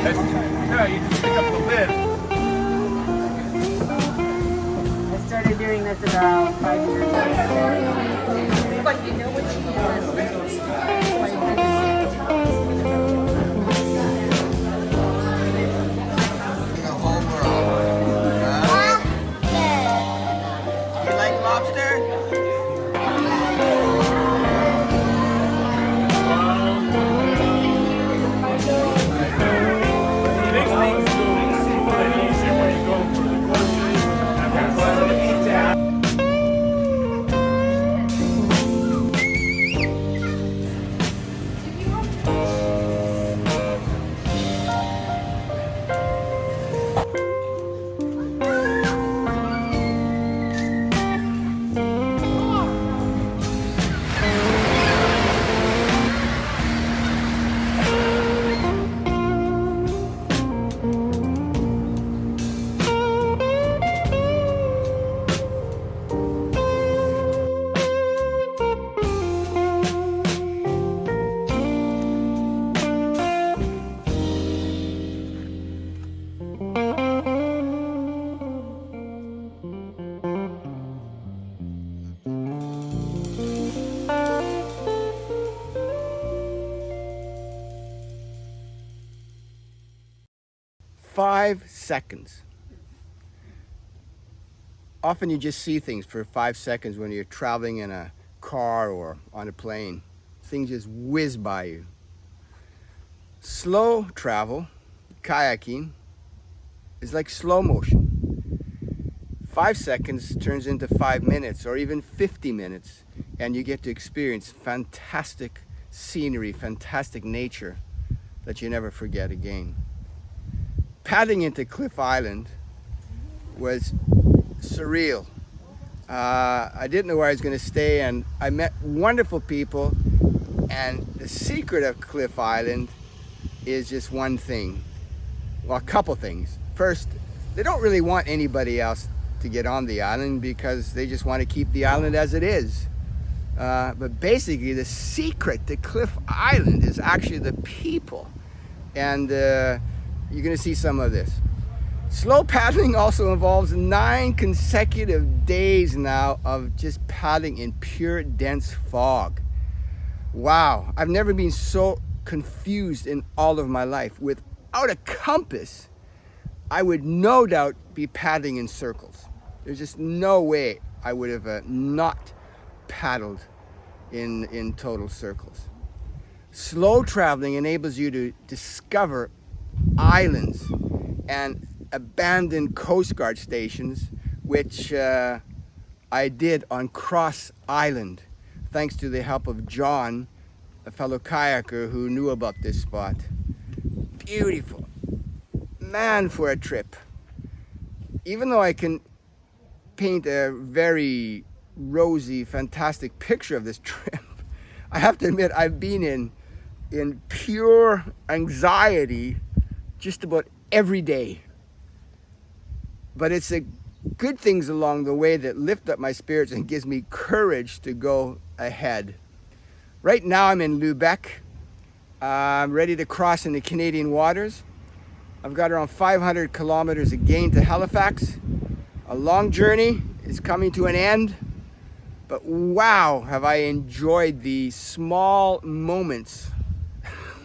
Yeah, you just pick up the lid. I started doing this about 5 years ago. But you know what she does? You like lobster? Makes things go a little easier when you go for the groceries. After 5 seconds. Often you just see things for 5 seconds when you're traveling in a car or on a plane. Things just whiz by you. Slow travel, kayaking, is like slow motion. 5 seconds turns into 5 minutes or even 50 minutes, and you get to experience fantastic scenery, fantastic nature that you never forget again. Paddling into Cliff Island was surreal. I didn't know where I was going to stay, and I met wonderful people, and the secret of Cliff Island is just one thing. Well, a couple things. First, they don't really want anybody else to get on the island because they just want to keep the island as it is. But basically, the secret to Cliff Island is actually the people, and you're going to see some of this. Slow paddling also involves 9 consecutive days now of just paddling in pure dense fog. Wow, I've never been so confused in all of my life. Without a compass, I would no doubt be paddling in circles. There's just no way I would have not paddled in total circles. Slow traveling enables you to discover islands and abandoned Coast Guard stations, which I did on Cross Island, thanks to the help of John, a fellow kayaker who knew about this spot. Beautiful. Man, for a trip. Even though I can paint a very rosy, fantastic picture of this trip, I have to admit I've been in pure anxiety just about every day. But it's the good things along the way that lift up my spirits and gives me courage to go ahead. Right now I'm in Lubec. I'm ready to cross into Canadian waters. I've got around 500 kilometers again to Halifax. A long journey is coming to an end, but wow, have I enjoyed the small moments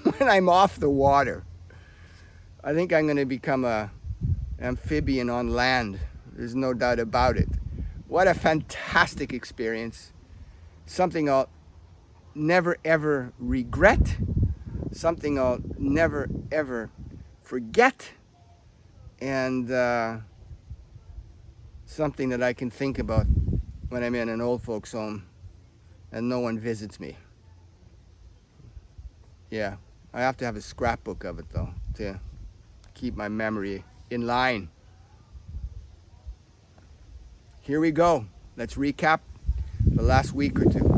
when I'm off the water. I think I'm going to become an amphibian on land. There's no doubt about it. What a fantastic experience. Something I'll never ever regret. Something I'll never ever forget. And something that I can think about when I'm in an old folks home and no one visits me. Yeah, I have to have a scrapbook of it though to keep my memory in line. Here we go. Let's recap the last week or two.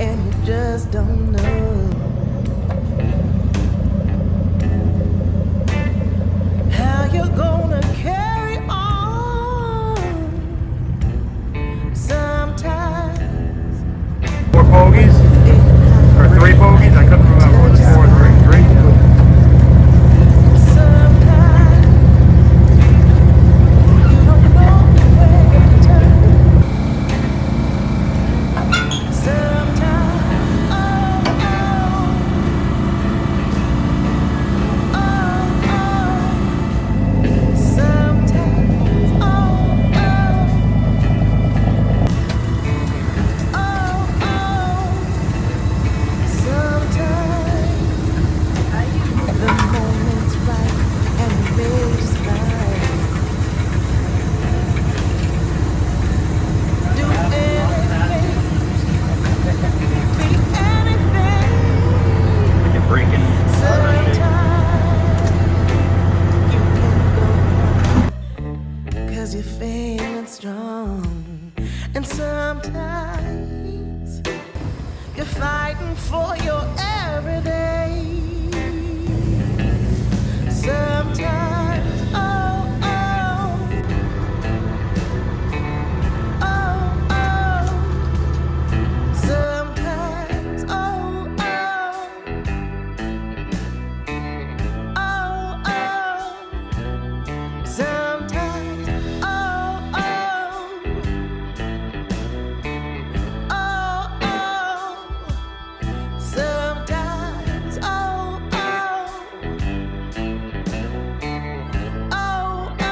and you just don't know how you're gonna carry on. Sometimes 4 bogeys or 3 bogeys? I couldn't remember. Was it 4 or 3? 3? sometimes you don't know where to turn. Sometimes, oh, oh, oh, oh. Sometimes, oh, oh, oh, oh. Sometimes the moment's right and the rage is right. Do anything, be anything. You're breaking. Sometimes you can't go on 'cause you're feeling strong. And sometimes you're fighting for your everyday. Sometimes, oh, oh, oh, oh. Sometimes, oh, oh, oh, oh. Sometimes, oh, oh, oh, oh. Sometimes, oh, oh, oh, oh.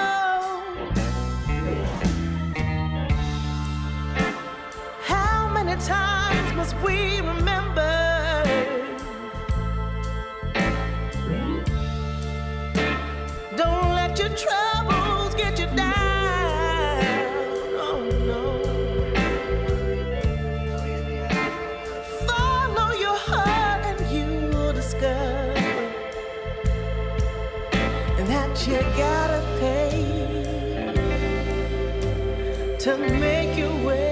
How many times must we remember? Don't let your troubles get you down. Oh no. Follow your heart and you'll discover that you gotta pay to make your way.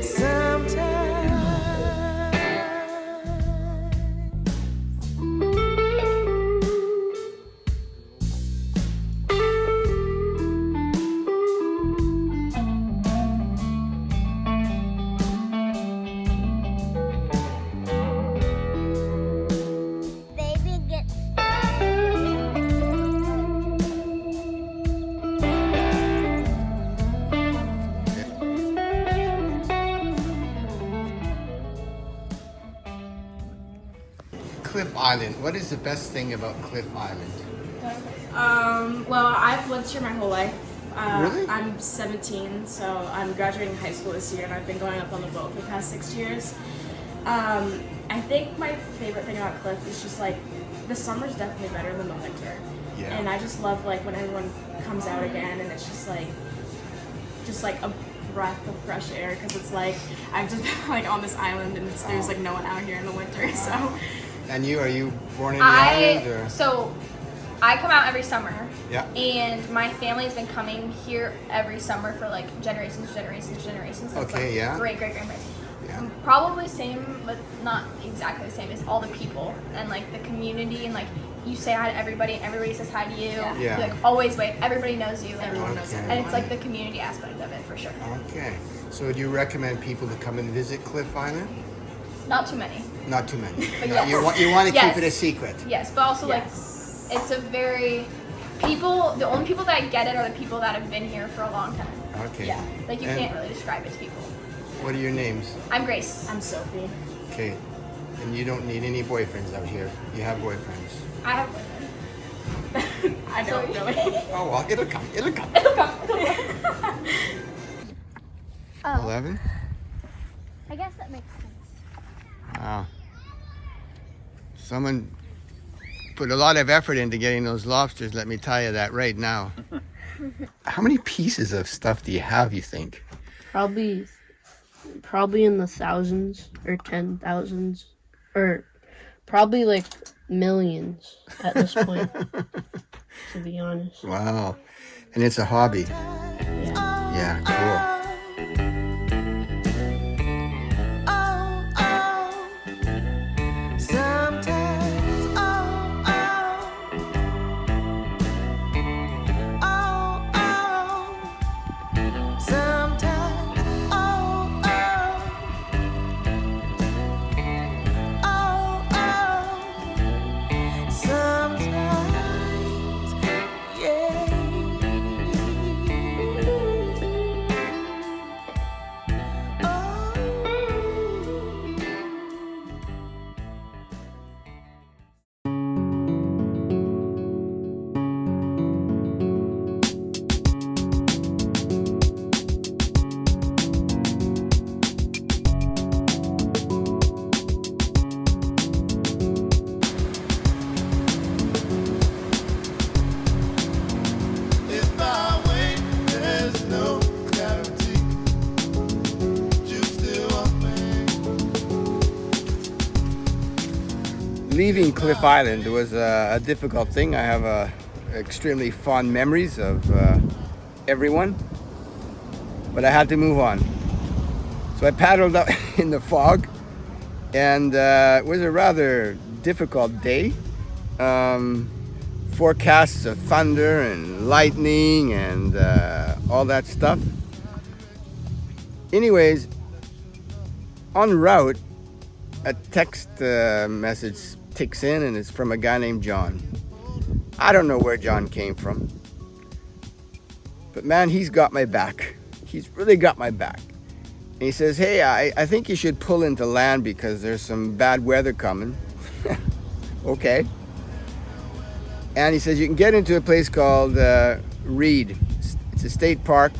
Sometimes. Baby gets Cliff Island. What is the best thing about Cliff Island? Well, I've lived here my whole life. Really? I'm 17, so I'm graduating high school this year, and I've been going up on the boat for the past 6 years. I think my favorite thing about Cliff is just like the summer's definitely better than the winter. Yeah. And I just love like when everyone comes out again, and it's just like a breath of fresh air, because it's like I've just been like on this island, and there's like no one out here in the winter. So. And you, are you born in the island? Or? So I come out every summer. Yeah. And my family's been coming here every summer for like generations. So it's Okay, like yeah. great grandparents. Yeah. Probably same, but not exactly the same. As all the people and like the community, and like you say hi to everybody and everybody says hi to you. Yeah. You like always wave. Everybody knows you. Everyone knows Okay. everyone. And it's like the community aspect of it for sure. Okay. So do you recommend people to come and visit Cliff Island? Not too many. Not too many. But No, yes. you want to Yes. keep it a secret. Yes, but also Yes. like it's a very the only people that get it are the people that have been here for a long time. Okay. Yeah, like you And can't really describe it to people. What are your names? I'm Grace. I'm Sophie. Okay. And you don't need any boyfriends out here. You have boyfriends. I have women. I don't really. Oh well, it'll come. It'll come. It'll come. 11? I guess that makes sense. Wow. Someone put a lot of effort into getting those lobsters, let me tell you that right now. How many pieces of stuff do you have, you think? Probably in the thousands or 10,000s, or probably like millions at this point, to be honest. Wow. And it's a hobby. Yeah, cool. Sometimes, oh, oh, oh, oh, sometimes, yeah. If I wait, there's no guarantee. You still want me. Leaving Cliff Island was a difficult thing. I have extremely fond memories of everyone, but I had to move on. So I paddled up in the fog, and it was a rather difficult day. Forecasts of thunder and lightning and all that stuff. Anyways, en route, a text message ticks in, and it's from a guy named John. I don't know where John came from, but man, he's got my back. He's really got my back. And he says, hey, I think you should pull into land because there's some bad weather coming. Okay. And he says you can get into a place called Reed. It's a state park,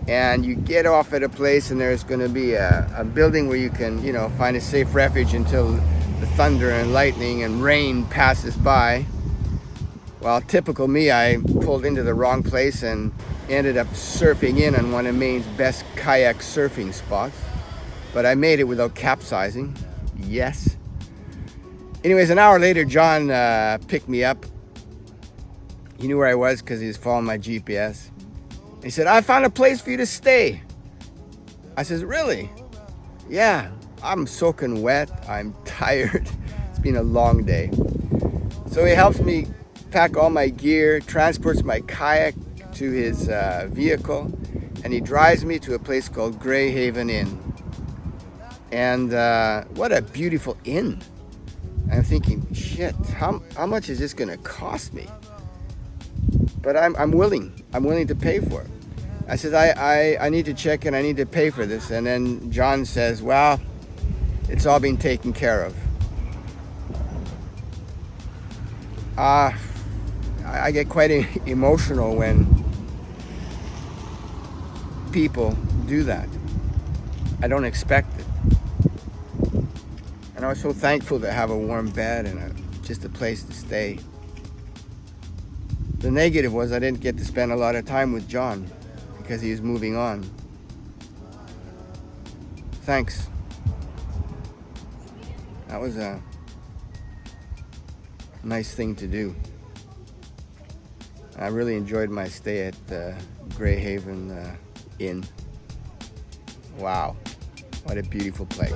and you get off at a place, and there's going to be a building where you can, you know, find a safe refuge until the thunder and lightning and rain passes by. Well, typical me, I pulled into the wrong place and ended up surfing in on one of Maine's best kayak surfing spots. But I made it without capsizing. Yes. Anyways, an hour later, John picked me up. He knew where I was because he was following my GPS. He said, I found a place for you to stay. I says, really? Yeah, I'm soaking wet. I'm tired. It's been a long day. So he helps me pack all my gear, transports my kayak to his vehicle, and he drives me to a place called Grey Haven Inn. And what a beautiful inn. I'm thinking, shit, how much is this gonna cost me? But I'm willing to pay for it. I said, I need to check and I need to pay for this. And then John says, well, it's all been taken care of. I get quite emotional when people do that. I don't expect it. And I was so thankful to have a warm bed and just a place to stay. The negative was I didn't get to spend a lot of time with John because he was moving on. Thanks. That was a nice thing to do. I really enjoyed my stay at Grey Haven Inn. Wow, what a beautiful place.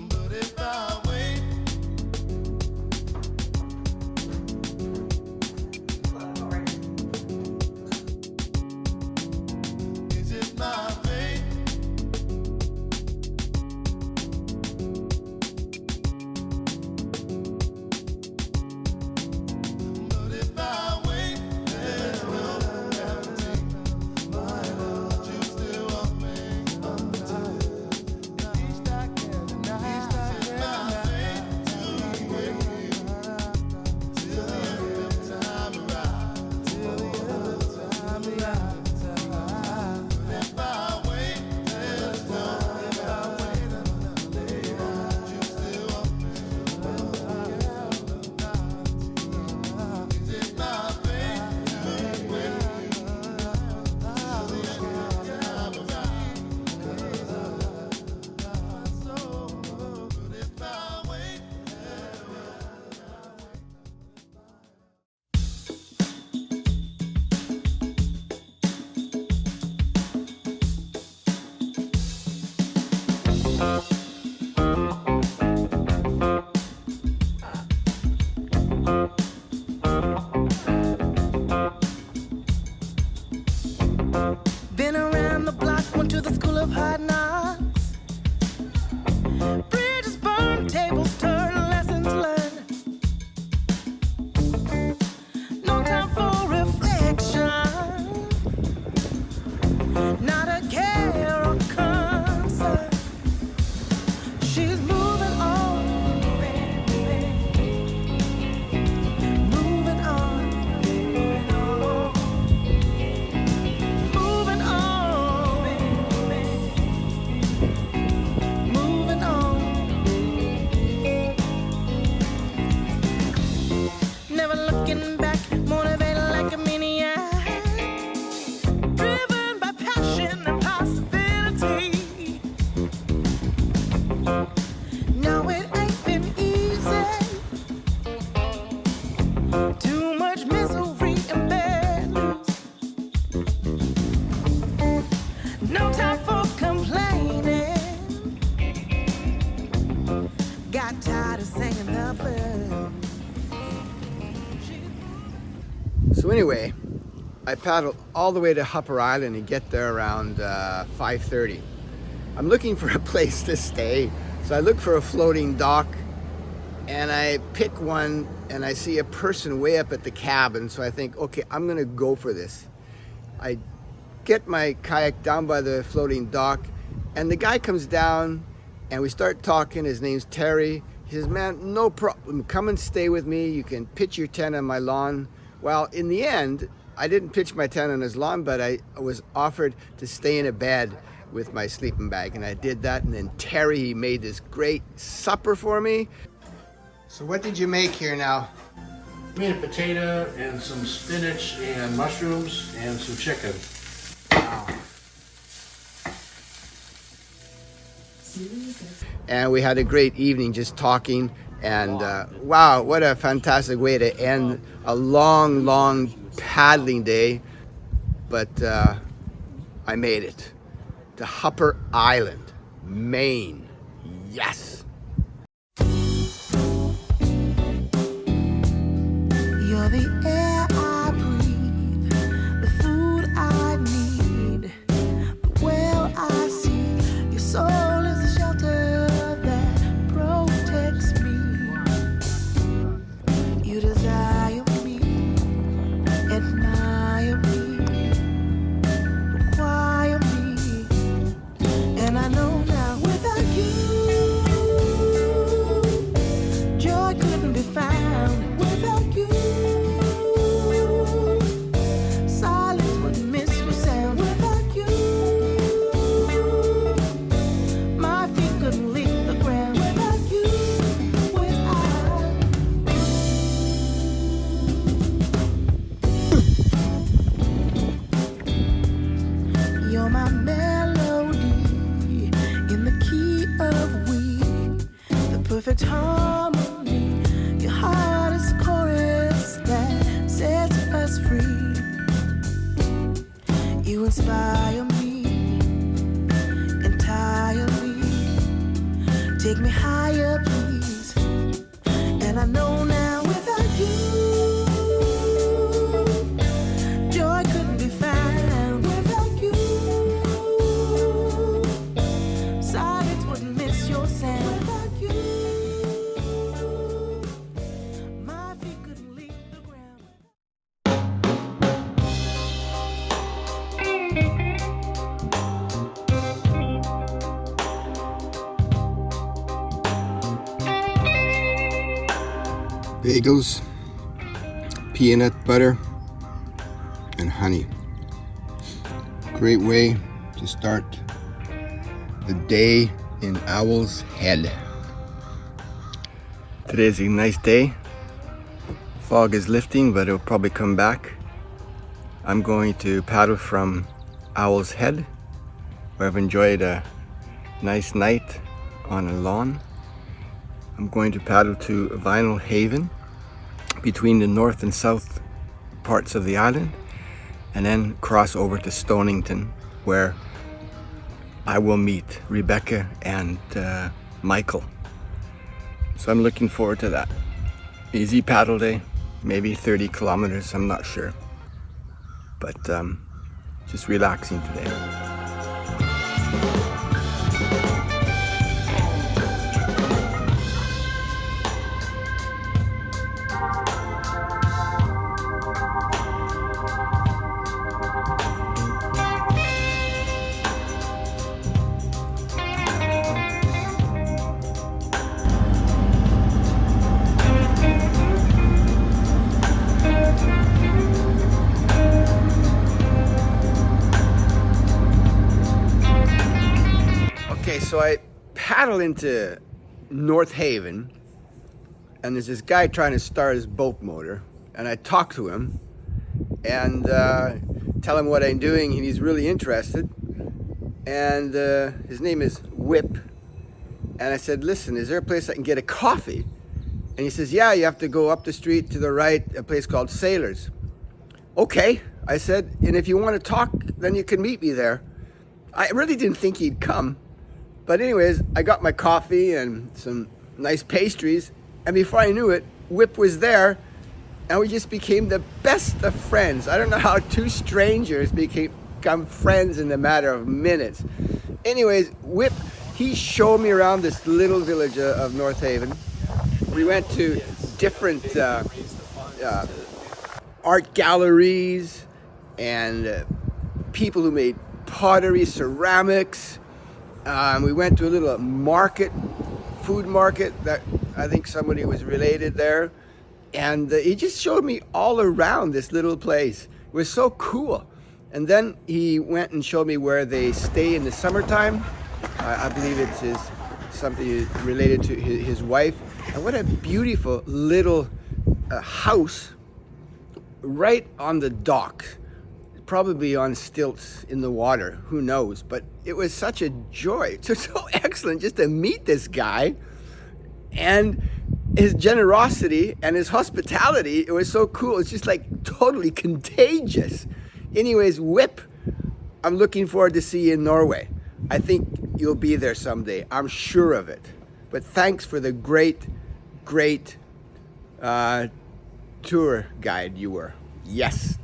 But if I wait, is it my fate Been around the block, went to the school of hard knocks. Bridges burned, tables turned, lessons learned. No time for reflection. Not a care or concern. She's moving on. Moving on. Moving on. Moving on. Never looking back, motivated like a maniac. Driven by passion and possibility. No, it ain't been easy. Too much misery and bad news. No time for complaining. Got tired of singing the blues. So anyway, I paddled all the way to Upper Island and get there around 5:30. I'm looking for a place to stay, so I look for a floating dock, and I pick one, and I see a person way up at the cabin, so I think, okay, I'm gonna go for this. I get my kayak down by the floating dock, and the guy comes down, and we start talking. His name's Terry. He says, man, no problem, come and stay with me. You can pitch your tent on my lawn. Well, in the end, I didn't pitch my tent on his lawn, but I was offered to stay in a bed with my sleeping bag, and I did that. And then Terry, he made this great supper for me. So what did you make here now? We had a potato and some spinach and mushrooms and some chicken. And we had a great evening just talking, and wow, what a fantastic way to end a long paddling day. But I made it to Upper Island, Maine. Yes. You're the air I breathe, the food I need, the well I see. Your soul is the shelter that protects me. You desire me, admire me, require me, and I know now without you, joy couldn't be found. Without you, silence would miss your sound. Without you, my feet couldn't leave the ground. Without you, you're my melody in the key of we, the perfect harmony. Your heart is the chorus that sets us free. You inspire me entirely. Take me higher, please. And I know now without you, joy couldn't be found. Without you, silence wouldn't miss your sound. Without you, my feet couldn't leave the ground. Bagels, peanut butter, and honey. Great way to start the day in Owl's Head. Today's a nice day. Fog is lifting, but it'll probably come back. I'm going to paddle from Owl's Head, where I've enjoyed a nice night on a lawn. I'm going to paddle to Vinyl Haven, between the north and south parts of the island, and then cross over to Stonington, where I will meet Rebecca and Michael. So I'm looking forward to that. Easy paddle day, maybe 30 kilometers, I'm not sure. But just relaxing today. Okay, so I paddle into North Haven, and there's this guy trying to start his boat motor, and I talk to him and tell him what I'm doing, and he's really interested. And his name is Whip, and I said, listen, is there a place I can get a coffee? And he says, yeah, you have to go up the street to the right, a place called Sailors. Okay, I said, and if you want to talk, then you can meet me there. I really didn't think he'd come. But anyways, I got my coffee and some nice pastries, and before I knew it, Whip was there, and we just became the best of friends. I don't know how two strangers become friends in the matter of minutes. Anyways, Whip, he showed me around this little village of North Haven. We went to different art galleries and people who made pottery, ceramics. We went to a little market, food market that I think somebody was related there. And he just showed me all around this little place. It was so cool. And then he went and showed me where they stay in the summertime. I believe it's something related to his wife. And what a beautiful little house right on the dock. Probably on stilts in the water, who knows, but it was such a joy. It was so excellent just to meet this guy, and his generosity and his hospitality. It was so cool. It's just like totally contagious. Anyways, Whip, I'm looking forward to see you in Norway. I think you'll be there someday. I'm sure of it. But thanks for the great tour guide you were. Yes.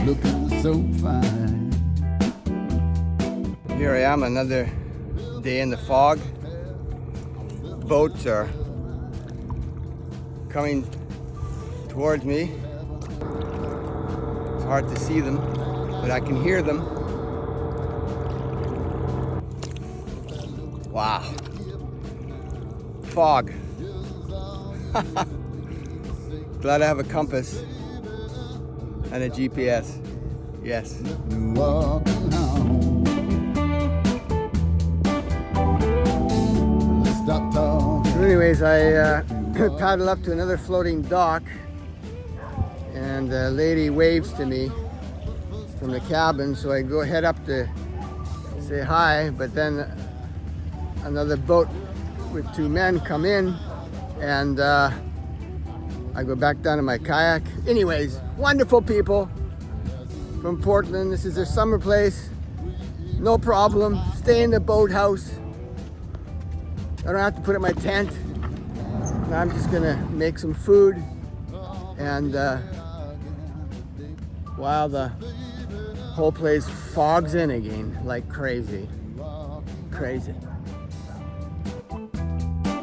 Looking so fine. Here I am, another day in the fog. Boats are coming towards me. It's hard to see them, but I can hear them. Wow. Fog. Glad I have a compass and a GPS. Yes. Walking home. Stop talking. So anyways, I paddle up to another floating dock, and a lady waves to me from the cabin, so I go head up to say hi, but then another boat with two men come in, and I go back down to my kayak. Anyways, wonderful people from Portland. This is their summer place. No problem. Stay in the boathouse. I don't have to put up my tent. Now I'm just gonna make some food, and while the Whole place fogs in again like crazy. Crazy.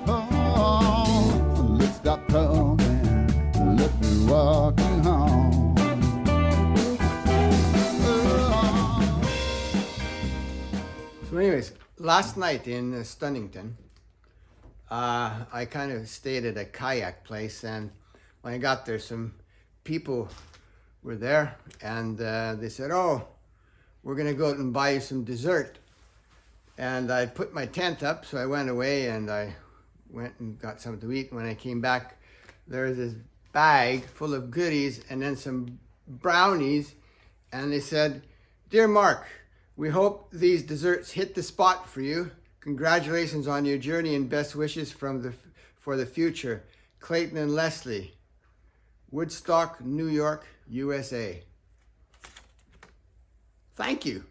Oh, let's stop talking. Let me walk you home. So anyways, last night in Stunnington, I kind of stayed at a kayak place, and when I got there, some people were there, and they said, oh, we're gonna go out and buy you some dessert. And I put my tent up, so I went away and I went and got something to eat. When I came back, there was this bag full of goodies and then some brownies, and they said, dear Mark, we hope these desserts hit the spot for you. Congratulations on your journey and best wishes for the future. Clayton and Leslie, Woodstock, New York, USA. Thank you,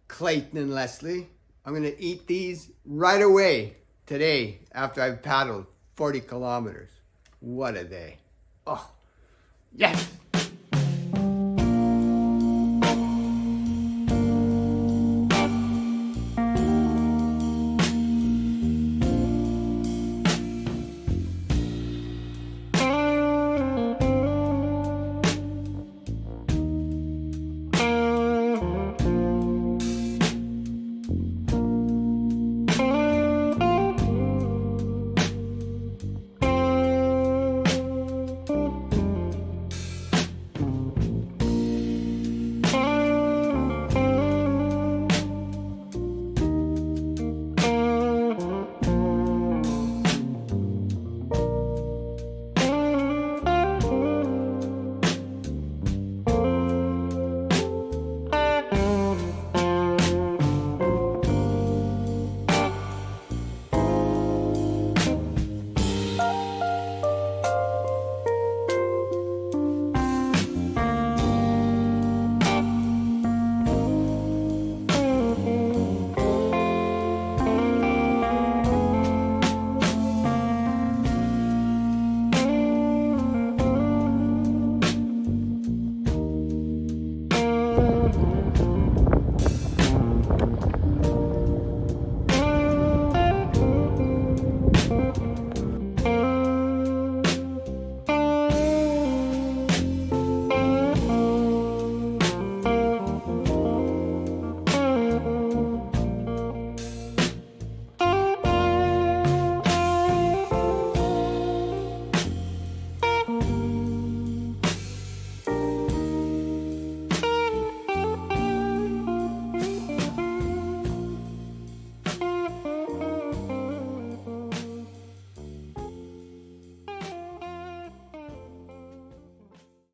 Clayton and Leslie. I'm gonna eat these right away today after I've paddled 40 kilometers. What a day. Oh, yes.